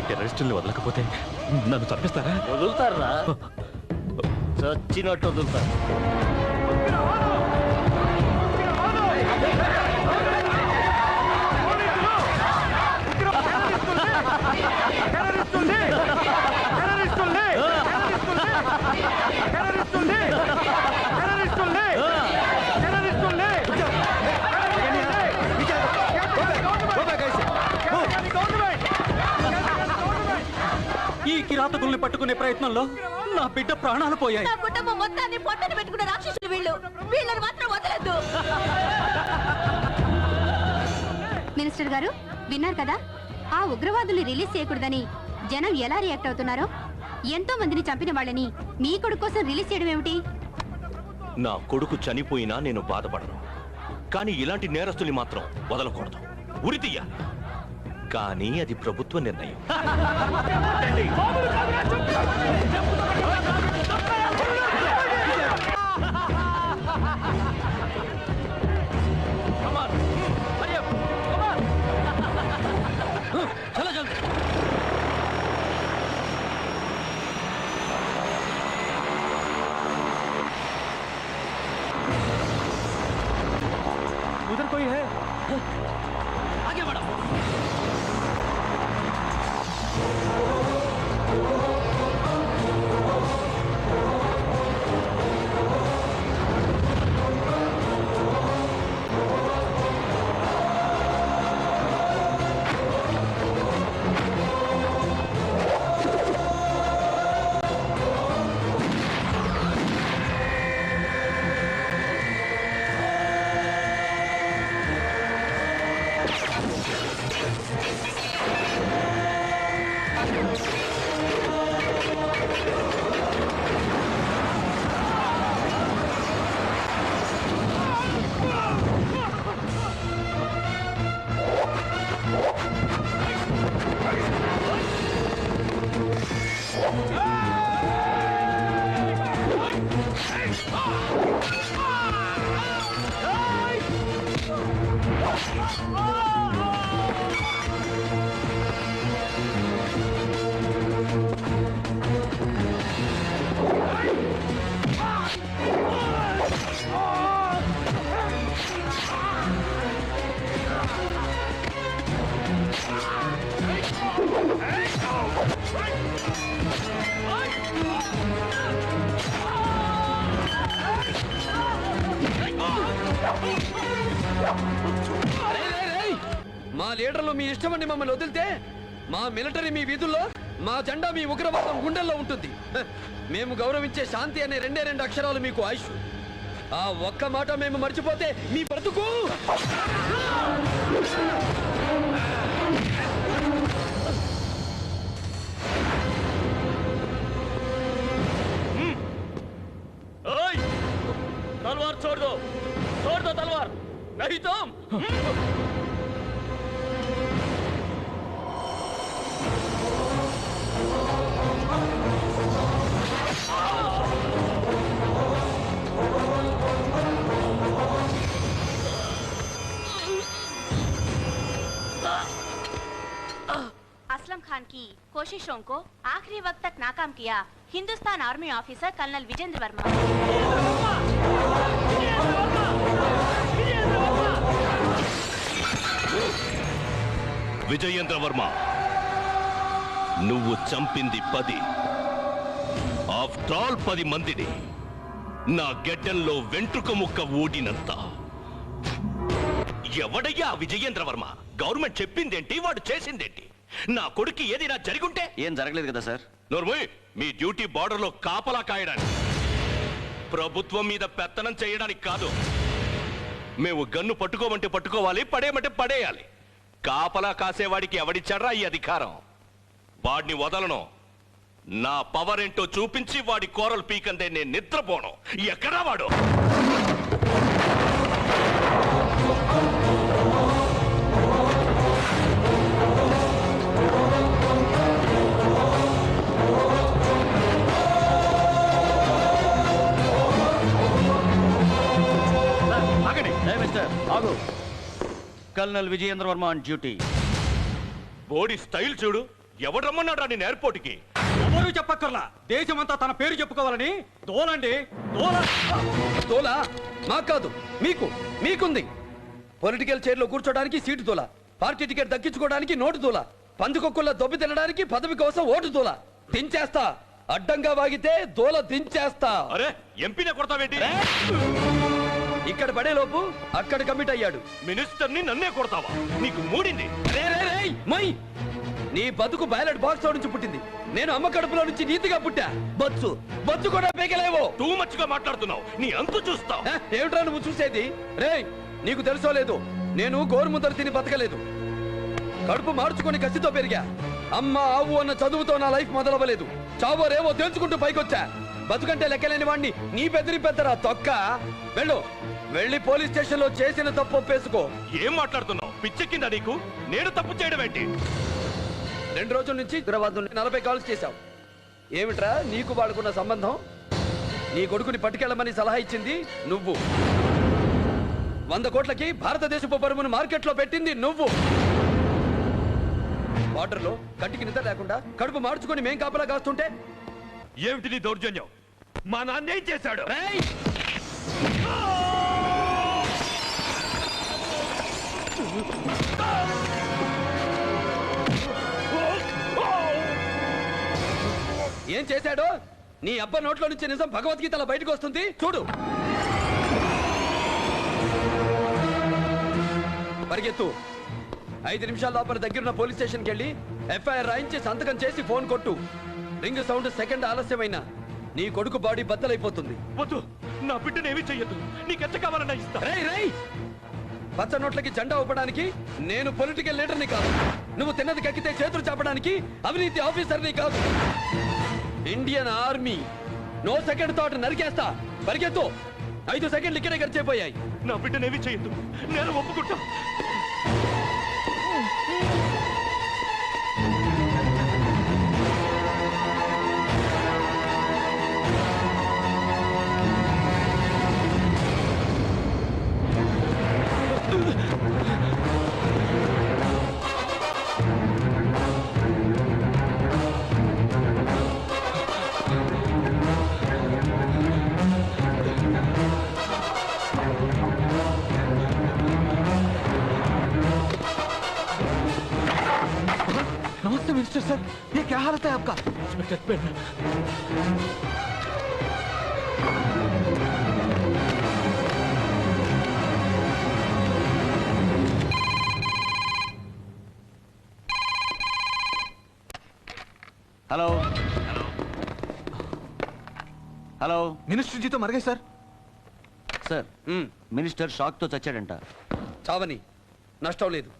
టెర్రరిస్టుల్ని వదలకపోతే నన్ను చంపేస్తారా? వదులుతారా? చచ్చినట్టు వదులుతారు. ఈ కిరాతకుల్ని పట్టుకునే ప్రయత్నంలో నా బిడ్డ ప్రాణాలు పోయాయి. నా కుటుంబం మొత్తాన్ని పొట్టని పెట్టుకున్న రాక్షసులు వీళ్ళని మాత్రం వదలద్దు. మినిస్టర్ గారు విన్నారు కదా, ఆ ఉగ్రవాదుల్ని రిలీజ్ చేయకూడదని జనం ఎలా రియాక్ట్ అవుతున్నారో. ఎంతో మందిని చంపిన వాళ్ళని మీ కొడుకు కోసం రిలీజ్ చేయడం ఏమిటి? నా కొడుకు చనిపోయినా నేను బాధపడను, కానీ ఇలాంటి నేరస్తుల్ని మాత్రం వదలకూడదు, ఉరి తీయాలి. కానీ అది ప్రభుత్వ నిర్ణయం. उधर कोई है? आगे बढ़ो। మా లీడర్లు మీ ఇష్టమని మమ్మల్ని వదిలితే మా మిలిటరీ మీ వీధుల్లో, మా జెండా మీ ఉగ్రవాదం గుండెల్లో ఉంటుంది. మేము గౌరవించే శాంతి అనే రెండు అక్షరాలు మీకు ఆయుష్. ఆ ఒక్క మాట మేము మర్చిపోతే మీ బ్రతుకు. तलवार छोड़ दो तलवार, नहीं तो असलम खान की कोशिशों को आखिरी वक्त तक नाकाम किया Hindustan army officer colonel Vijendra Verma. Vijayendra Varma, నువ్వు చంపింది 10. ఆఫ్టర్ ఆల్ 10 మందిని నా గెడ్డంలో వెంట్రుక ముక్క ఊడినంత. ఎవడయ్యా విజయేంద్ర వర్మ? గవర్నమెంట్ చెప్పిందేంటి, వాడు చేసిందేంటి? నా కొడుకు ఏదైనా జరిగుంటే? ఏం జరగలేదు కదా సార్. నోర్మోయ్, మీ డ్యూటీ బార్డర్లో కాపలా కాయడానికి, ప్రభుత్వం మీద పెత్తనం చేయడానికి కాదు. మేము గన్ను పట్టుకోమంటే పట్టుకోవాలి, పడేయమంటే పడేయాలి. కాపలా కాసేవాడికి ఎవడిచ్చాడ్రా ఈ అధికారం? వాడిని వదలను. నా పవర్ ఏంటో చూపించి వాడి కోరలు పీకందే నేను నిద్రపోను. ఎక్కడా వాడు? Colonel Vijayendra Verma on duty. Body style చూడు, ఎవడు రమ్మన్నాడు నేను ఎయిర్పోర్ట్కి? ఎవరు చెప్పక్కర్లా, దేశమంతా తన పేరు చెప్పుకోవాలని దోలండి దోల. తోలా మాకు కాదు, మీకుంది. పొలిటికల్ చైర్లో కూర్చోడానికి సీటు తోలా, పార్టీ టికెట్ దక్కించుకోవడానికి నోటు తోలా, పందుకొక్కుల్లో దొబ్బి తినడానికి పదవి కోసం ఓటు తోలా. దించేస్తా, అడ్డంగా వాగితే దోల దించేస్తా. అరే ఎంపీనే కొడతావేంటి? ఇక్కడ పడేలోపు అక్కడ కమిట్ అయ్యాడు. మినిస్టర్ని నన్నే కొడతావా? నీకు మూడింది. మై నీ బతుకు బ్యాలెట్ బాక్స్ నుంచి పుట్టింది. నేను అమ్మ కడుపులో నుంచి నీతిగా పుట్టా. బొచ్చు కూడా పేకలేవో. టూ మచ్ గా మాట్లాడుతున్నావు. నీ అంతు చూస్తావు. ఏమిట్రా నువ్వు చూసేది? రేయ్ నీకు తెలుసో లేదు, నేను గోరుముద్దరు తిని బతకలేదు. కడుపు మార్చుకొని కసితో పెరిగా. అమ్మ ఆవు అన్న చదువుతో నా లైఫ్ మొదలవ్వలేదు. చావో రేవో తెలుసుకుంటూ పైకొచ్చా. బతుకంటే లెక్కలేని వాడిని నీ బెదిరి పెద్దరా తొక్క. వెళ్ళి పోలీస్ స్టేషన్ లో చేసిన తప్పు ఒప్పేసుకో. ఏం మాట్లాడుతున్నావు? పిచ్చెక్కిందా నీకు? నేను తప్పు చేయడం ఏంటి? 2 రోజుల నుంచి హైదరాబాద్ నుండి 40 కాల్స్ చేశావు. ఏమిట్రా నీకు వాడుకున్న సంబంధం? నీ కొడుకుని పట్టుకెళ్ళమని సలహా ఇచ్చింది నువ్వు. 100 కోట్లకి భారతదేశపు పరువును మార్కెట్లో పెట్టింది నువ్వు. బార్డర్లో కంటికి నిద్ర లేకుండా కడుపు మార్చుకొని మేం కాపలా కాస్తుంటే ఏమిటి నీ దౌర్జన్యం? మా నాన్న ఏం చేశాడు? ఏం చేశాడో నీ అబ్బ నోట్లో నుంచి నిజం భగవద్గీతలో బయటకు వస్తుంది చూడు. పరిగెత్తు. 5 నిమిషాల లోపల దగ్గరున్న పోలీస్ స్టేషన్కి వెళ్ళి ఎఫ్ఐఆర్ రాయించి సంతకం చేసి ఫోన్ కొట్టు. రింగ్ సౌండ్ సెకండ్ ఆలస్యమైనా నీ కొడుకు బాడీ బద్దలైపోతుంది. వద్దు, నా బిడ్డను ఏమీ చెయ్యొద్దు. నీకెంత కావాలన్నా ఇస్తా. పచ్చ నోట్లకి జెండా ఊపడానికి నేను పొలిటికల్ లీడర్ని కాదు. నువ్వు తిన్నది కక్కితే చేతులు చాపడానికి అవినీతి ఆఫీసర్ని కాదు. Indian army. No second thought, నరికేస్తా. పరిగెత్తు. 5 సెకండ్లు ఇక్కడే ఖర్చయిపోయాయి. నా బిడ్డను ఏమీ చెయ్యొద్దు. నేను ఒప్పుకుంటా. नमस्ते मिनिस्टर सर, ये क्या हालत है आपका? हेलो हेलो मिनिस्टर जी तो मर गए सर. सर मिनिस्टर షాక్ తో చచ్చాడంట. చావని, నష్టం లేదు.